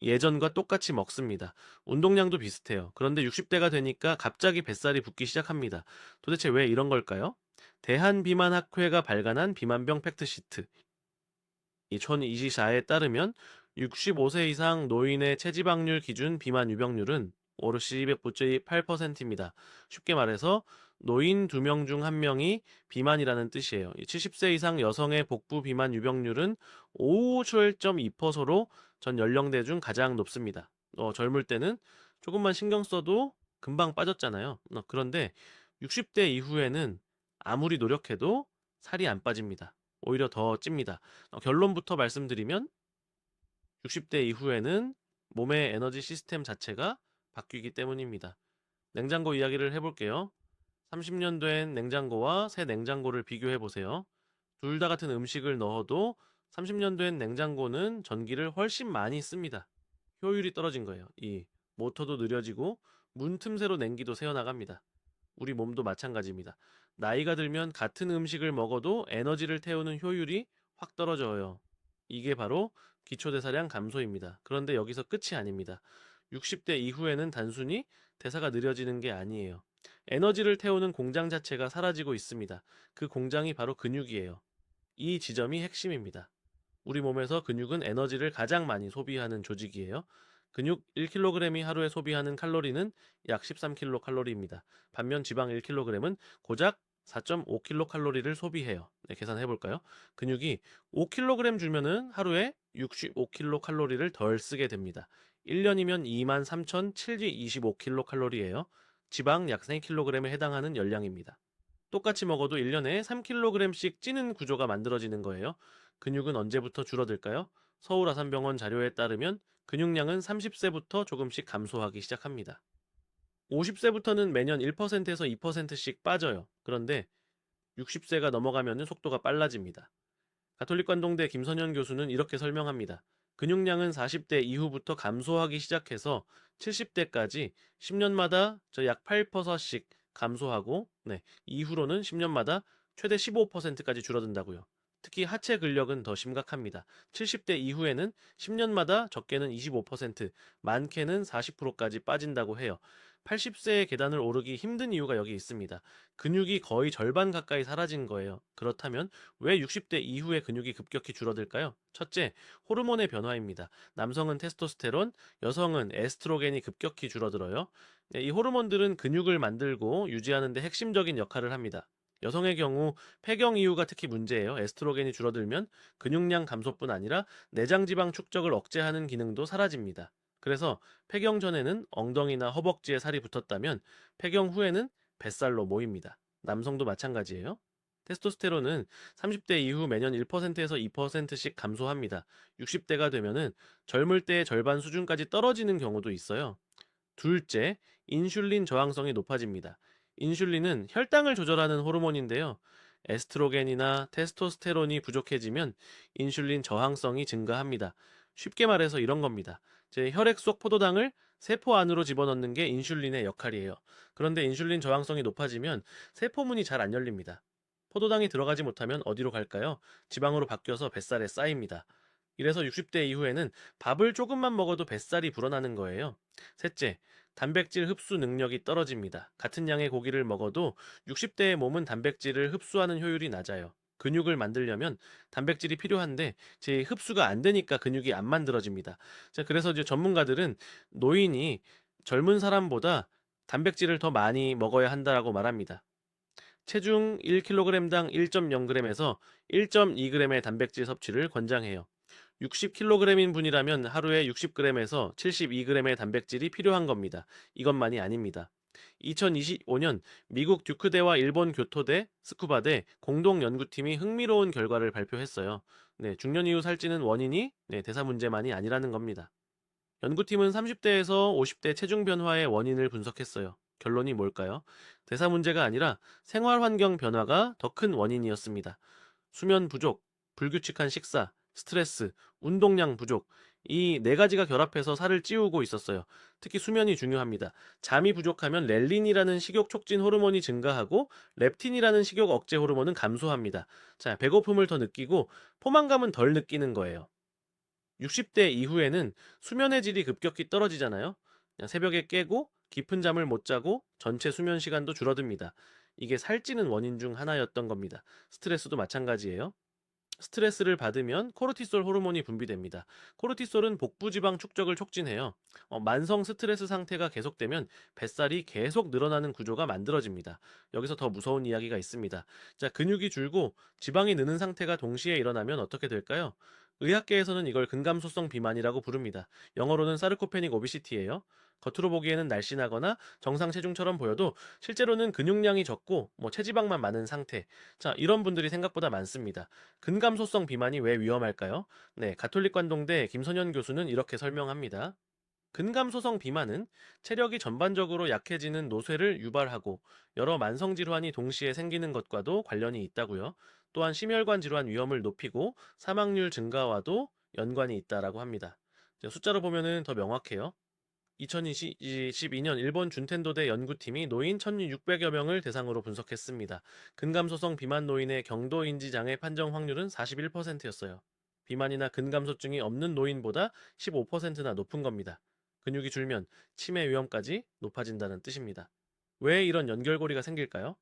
예전과 똑같이 먹습니다. 운동량도 비슷해요. 그런데 60대가 되니까 갑자기 뱃살이 붙기 시작합니다. 도대체 왜 이런 걸까요? 대한비만학회가 발간한 비만병 팩트시트 2024에 따르면 65세 이상 노인의 체지방률 기준 비만 유병률은 오르 12.8%입니다. 쉽게 말해서 노인 2명 중 1명이 비만이라는 뜻이에요. 70세 이상 여성의 복부 비만 유병률은 57.2%로 전 연령대 중 가장 높습니다. 젊을 때는 조금만 신경 써도 금방 빠졌잖아요. 그런데 60대 이후에는 아무리 노력해도 살이 안 빠집니다. 오히려 더 찝니다. 결론부터 말씀드리면 60대 이후에는 몸의 에너지 시스템 자체가 바뀌기 때문입니다. 냉장고 이야기를 해볼게요. 30년 된 냉장고와 새 냉장고를 비교해 보세요. 둘 다 같은 음식을 넣어도 30년 된 냉장고는 전기를 훨씬 많이 씁니다. 효율이 떨어진 거예요. 이 모터도 느려지고 문 틈새로 냉기도 새어나갑니다. 우리 몸도 마찬가지입니다. 나이가 들면 같은 음식을 먹어도 에너지를 태우는 효율이 확 떨어져요. 이게 바로 기초대사량 감소입니다. 그런데 여기서 끝이 아닙니다. 60대 이후에는 단순히 대사가 느려지는 게 아니에요. 에너지를 태우는 공장 자체가 사라지고 있습니다. 그 공장이 바로 근육이에요. 이 지점이 핵심입니다. 우리 몸에서 근육은 에너지를 가장 많이 소비하는 조직이에요. 근육 1kg이 하루에 소비하는 칼로리는 약 13kcal입니다. 반면 지방 1kg은 고작 4.5kcal를 소비해요. 네, 계산해 볼까요? 근육이 5kg 줄면은 하루에 65kcal를 덜 쓰게 됩니다. 1년이면 23,725kcal예요. 지방 약 3kg에 해당하는 열량입니다. 똑같이 먹어도 1년에 3kg씩 찌는 구조가 만들어지는 거예요. 근육은 언제부터 줄어들까요? 서울아산병원 자료에 따르면 근육량은 30세부터 조금씩 감소하기 시작합니다. 50세부터는 매년 1%에서 2%씩 빠져요. 그런데 60세가 넘어가면 속도가 빨라집니다. 가톨릭관동대 김선현 교수는 이렇게 설명합니다. 근육량은 40대 이후부터 감소하기 시작해서 70대까지 10년마다 약 8%씩 감소하고 이후로는 10년마다 최대 15%까지 줄어든다고요. 특히 하체 근력은 더 심각합니다. 70대 이후에는 10년마다 적게는 25%, 많게는 40%까지 빠진다고 해요. 80세의 계단을 오르기 힘든 이유가 여기 있습니다. 근육이 거의 절반 가까이 사라진 거예요. 그렇다면 왜 60대 이후에 근육이 급격히 줄어들까요? 첫째, 호르몬의 변화입니다. 남성은 테스토스테론, 여성은 에스트로겐이 급격히 줄어들어요. 이 호르몬들은 근육을 만들고 유지하는 데 핵심적인 역할을 합니다. 여성의 경우 폐경 이후가 특히 문제예요. 에스트로겐이 줄어들면 근육량 감소뿐 아니라 내장 지방 축적을 억제하는 기능도 사라집니다. 그래서 폐경 전에는 엉덩이나 허벅지에 살이 붙었다면 폐경 후에는 뱃살로 모입니다. 남성도 마찬가지예요. 테스토스테론은 30대 이후 매년 1%에서 2%씩 감소합니다. 60대가 되면은 젊을 때의 절반 수준까지 떨어지는 경우도 있어요. 둘째, 인슐린 저항성이 높아집니다. 인슐린은 혈당을 조절하는 호르몬인데요. 에스트로겐이나 테스토스테론이 부족해지면 인슐린 저항성이 증가합니다. 쉽게 말해서 이런 겁니다. 제 혈액 속 포도당을 세포 안으로 집어넣는 게 인슐린의 역할이에요. 그런데 인슐린 저항성이 높아지면 세포문이 잘 안 열립니다. 포도당이 들어가지 못하면 어디로 갈까요? 지방으로 바뀌어서 뱃살에 쌓입니다. 이래서 60대 이후에는 밥을 조금만 먹어도 뱃살이 불어나는 거예요. 셋째, 단백질 흡수 능력이 떨어집니다. 같은 양의 고기를 먹어도 60대의 몸은 단백질을 흡수하는 효율이 낮아요. 근육을 만들려면 단백질이 필요한데 제 흡수가 안 되니까 근육이 안 만들어집니다. 자, 그래서 이제 전문가들은 노인이 젊은 사람보다 단백질을 더 많이 먹어야 한다라고 말합니다. 체중 1kg당 1.0g에서 1.2g의 단백질 섭취를 권장해요. 60kg인 분이라면 하루에 60g에서 72g의 단백질이 필요한 겁니다. 이것만이 아닙니다. 2025년 미국 듀크대와 일본 교토대, 스쿠바대 공동 연구팀이 흥미로운 결과를 발표했어요. 중년 이후 살찌는 원인이 대사 문제만이 아니라는 겁니다. 연구팀은 30대에서 50대 체중 변화의 원인을 분석했어요. 결론이 뭘까요? 대사 문제가 아니라 생활 환경 변화가 더 큰 원인이었습니다. 수면 부족, 불규칙한 식사, 스트레스, 운동량 부족, 이 네 가지가 결합해서 살을 찌우고 있었어요. 특히 수면이 중요합니다. 잠이 부족하면 렐린이라는 식욕 촉진 호르몬이 증가하고 렙틴이라는 식욕 억제 호르몬은 감소합니다. 자, 배고픔을 더 느끼고 포만감은 덜 느끼는 거예요. 60대 이후에는 수면의 질이 급격히 떨어지잖아요. 그냥 새벽에 깨고 깊은 잠을 못 자고 전체 수면 시간도 줄어듭니다. 이게 살찌는 원인 중 하나였던 겁니다. 스트레스도 마찬가지예요. 스트레스를 받으면 코르티솔 호르몬이 분비됩니다. 코르티솔은 복부 지방 축적을 촉진해요. 만성 스트레스 상태가 계속되면 뱃살이 계속 늘어나는 구조가 만들어집니다. 여기서 더 무서운 이야기가 있습니다. 자, 근육이 줄고 지방이 느는 상태가 동시에 일어나면 어떻게 될까요? 의학계에서는 이걸 근감소성 비만이라고 부릅니다. 영어로는 사르코페닉 오비시티예요. 겉으로 보기에는 날씬하거나 정상 체중처럼 보여도 실제로는 근육량이 적고 체지방만 많은 상태. 자, 이런 분들이 생각보다 많습니다. 근감소성 비만이 왜 위험할까요? 네, 가톨릭 관동대 김선현 교수는 이렇게 설명합니다. 근감소성 비만은 체력이 전반적으로 약해지는 노쇠를 유발하고 여러 만성 질환이 동시에 생기는 것과도 관련이 있다고요. 또한 심혈관 질환 위험을 높이고 사망률 증가와도 연관이 있다라고 합니다. 숫자로 보면은 더 명확해요. 2022년 일본 준텐도대 연구팀이 노인 1600여 명을 대상으로 분석했습니다. 근감소성 비만 노인의 경도인지 장애 판정 확률은 41%였어요. 비만이나 근감소증이 없는 노인보다 15%나 높은 겁니다. 근육이 줄면 치매 위험까지 높아진다는 뜻입니다. 왜 이런 연결고리가 생길까요?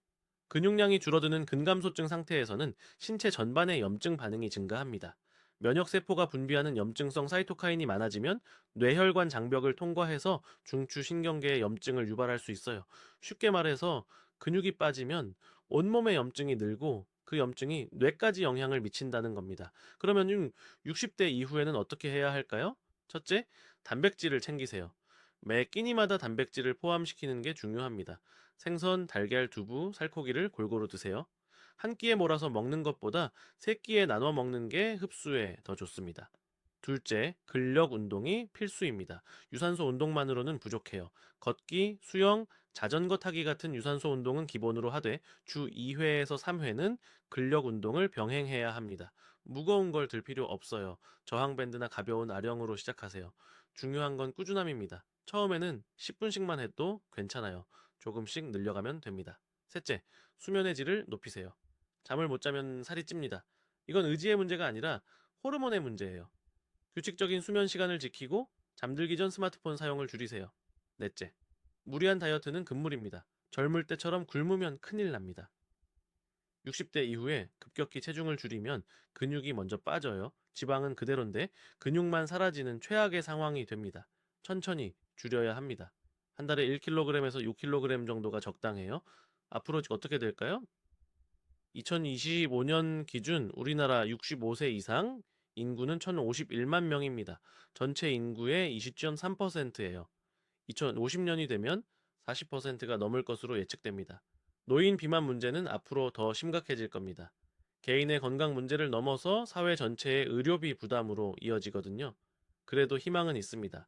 근육량이 줄어드는 근감소증 상태에서는 신체 전반의 염증 반응이 증가합니다. 면역세포가 분비하는 염증성 사이토카인이 많아지면 뇌혈관 장벽을 통과해서 중추신경계의 염증을 유발할 수 있어요. 쉽게 말해서 근육이 빠지면 온몸의 염증이 늘고 그 염증이 뇌까지 영향을 미친다는 겁니다. 그러면 60대 이후에는 어떻게 해야 할까요? 첫째, 단백질을 챙기세요. 매 끼니마다 단백질을 포함시키는 게 중요합니다. 생선, 달걀, 두부, 살코기를 골고루 드세요. 한 끼에 몰아서 먹는 것보다 세 끼에 나눠 먹는 게 흡수에 더 좋습니다. 둘째, 근력 운동이 필수입니다. 유산소 운동만으로는 부족해요. 걷기, 수영, 자전거 타기 같은 유산소 운동은 기본으로 하되 주 2회에서 3회는 근력 운동을 병행해야 합니다. 무거운 걸 들 필요 없어요. 저항밴드나 가벼운 아령으로 시작하세요. 중요한 건 꾸준함입니다. 처음에는 10분씩만 해도 괜찮아요. 조금씩 늘려가면 됩니다. 셋째, 수면의 질을 높이세요. 잠을 못 자면 살이 찝니다. 이건 의지의 문제가 아니라 호르몬의 문제예요. 규칙적인 수면 시간을 지키고 잠들기 전 스마트폰 사용을 줄이세요. 넷째, 무리한 다이어트는 금물입니다. 젊을 때처럼 굶으면 큰일 납니다. 60대 이후에 급격히 체중을 줄이면 근육이 먼저 빠져요. 지방은 그대로인데 근육만 사라지는 최악의 상황이 됩니다. 천천히 줄여야 합니다. 한 달에 1kg에서 6kg 정도가 적당해요. 앞으로 어떻게 될까요? 2025년 기준 우리나라 65세 이상 인구는 1,051만 명입니다. 전체 인구의 20.3%예요. 2050년이 되면 40%가 넘을 것으로 예측됩니다. 노인 비만 문제는 앞으로 더 심각해질 겁니다. 개인의 건강 문제를 넘어서 사회 전체의 의료비 부담으로 이어지거든요. 그래도 희망은 있습니다.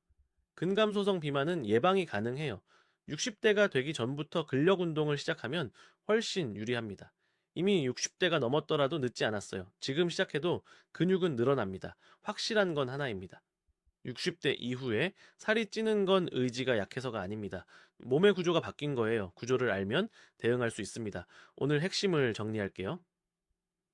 근감소성 비만은 예방이 가능해요. 60대가 되기 전부터 근력 운동을 시작하면 훨씬 유리합니다. 이미 60대가 넘었더라도 늦지 않았어요. 지금 시작해도 근육은 늘어납니다. 확실한 건 하나입니다. 60대 이후에 살이 찌는 건 의지가 약해서가 아닙니다. 몸의 구조가 바뀐 거예요. 구조를 알면 대응할 수 있습니다. 오늘 핵심을 정리할게요.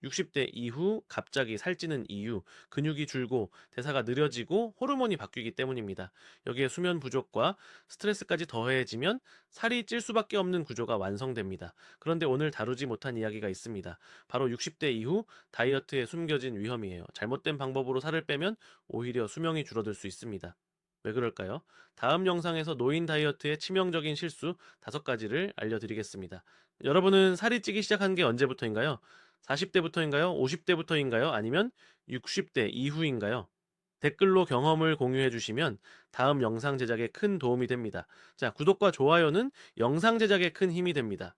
60대 이후 갑자기 살찌는 이유, 근육이 줄고 대사가 느려지고 호르몬이 바뀌기 때문입니다. 여기에 수면 부족과 스트레스까지 더해지면 살이 찔 수밖에 없는 구조가 완성됩니다. 그런데 오늘 다루지 못한 이야기가 있습니다. 바로 60대 이후 다이어트에 숨겨진 위험이에요. 잘못된 방법으로 살을 빼면 오히려 수명이 줄어들 수 있습니다. 왜 그럴까요? 다음 영상에서 노인 다이어트의 치명적인 실수 5가지를 알려드리겠습니다. 여러분은 살이 찌기 시작한 게 언제부터인가요? 40대부터인가요? 50대부터인가요? 아니면 60대 이후인가요? 댓글로 경험을 공유해 주시면 다음 영상 제작에 큰 도움이 됩니다. 자, 구독과 좋아요는 영상 제작에 큰 힘이 됩니다.